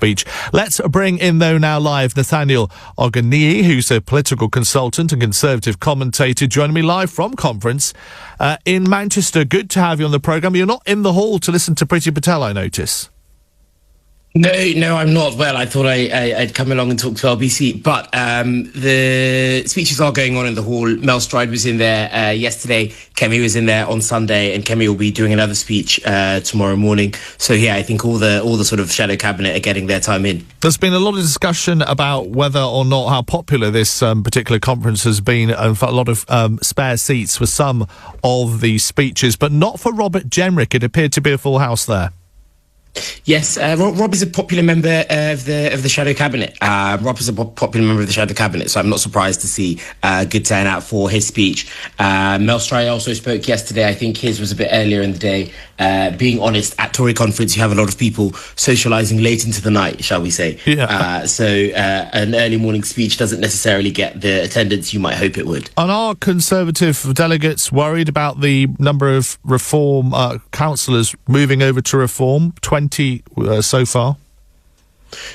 speech. Let's bring in, though, now live Nathaniel Ogunniyi, who's a political consultant and Conservative commentator, joining me live from conference in Manchester. Good to have you on the programme. You're not in the hall to listen to Priti Patel, I notice. No, I'm not. Well, I thought I'd come along and talk to LBC, but the speeches are going on in the hall. Mel Stride was in there yesterday. Kemi was in there on Sunday, and Kemi will be doing another speech tomorrow morning. So yeah, I think all the sort of shadow cabinet are getting their time in. There's been a lot of discussion about whether or not how popular this particular conference has been, and a lot of spare seats for some of the speeches, but not for Robert Jenrick. It appeared to be a full house there. Yes, Rob is a popular member of the shadow cabinet. Rob is a popular member of the shadow cabinet, so I'm not surprised to see good turnout for his speech. Mel Stride also spoke yesterday. I think his was a bit earlier in the day. Being honest, at Tory conference, you have a lot of people socialising late into the night, shall we say. Yeah. So an early morning speech doesn't necessarily get the attendance you might hope it would. And are Conservative delegates worried about the number of Reform councillors moving over to Reform? 20 so far?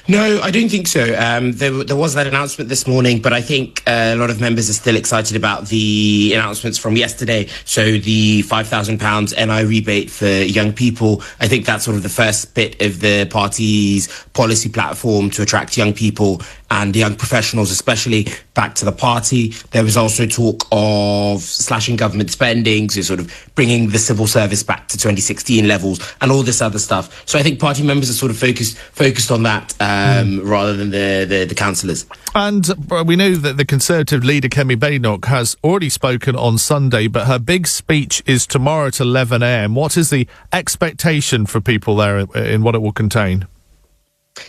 No, I don't think so. There was that announcement this morning, but I think a lot of members are still excited about the announcements from yesterday. So the £5,000 NI rebate for young people, I think that's sort of the first bit of the party's policy platform to attract young people and young professionals, especially, back to the party. There was also talk of slashing government spending, so sort of bringing the civil service back to 2016 levels and all this other stuff. So I think party members are sort of focused on that rather than the councillors. And we know that the Conservative leader, Kemi Badenoch, has already spoken on Sunday, but her big speech is tomorrow at 11 a.m. What is the expectation for people there in what it will contain?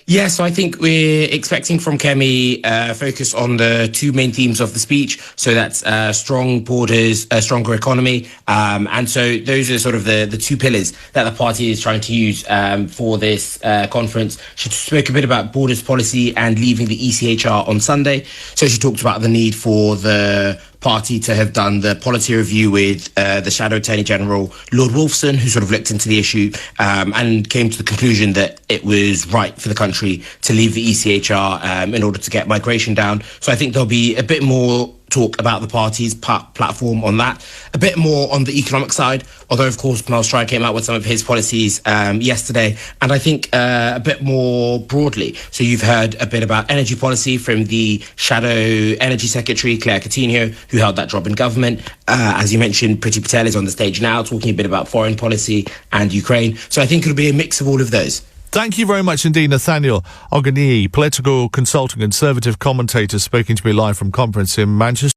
Yeah, so I think we're expecting from Kemi focus on the two main themes of the speech. So that's strong borders, a stronger economy. And so those are sort of the two pillars that the party is trying to use for this conference. She spoke a bit about borders policy and leaving the ECHR on Sunday. So she talked about the need for the party to have done the policy review with the Shadow Attorney General, Lord Wolfson, who sort of looked into the issue and came to the conclusion that it was right for the country to leave the ECHR in order to get migration down. So I think there'll be a bit more talk about the party's platform on that, a bit more on the economic side, although of course Mel Stride came out with some of his policies yesterday, and I think a bit more broadly. So you've heard a bit about energy policy from the Shadow Energy Secretary, Claire Coutinho, who held that job in government. As you mentioned, Priti Patel is on the stage now talking a bit about foreign policy and Ukraine. So I think it'll be a mix of all of those. Thank you very much indeed, Nathaniel Ogunniyi, political consultant, Conservative commentator, speaking to me live from conference in Manchester.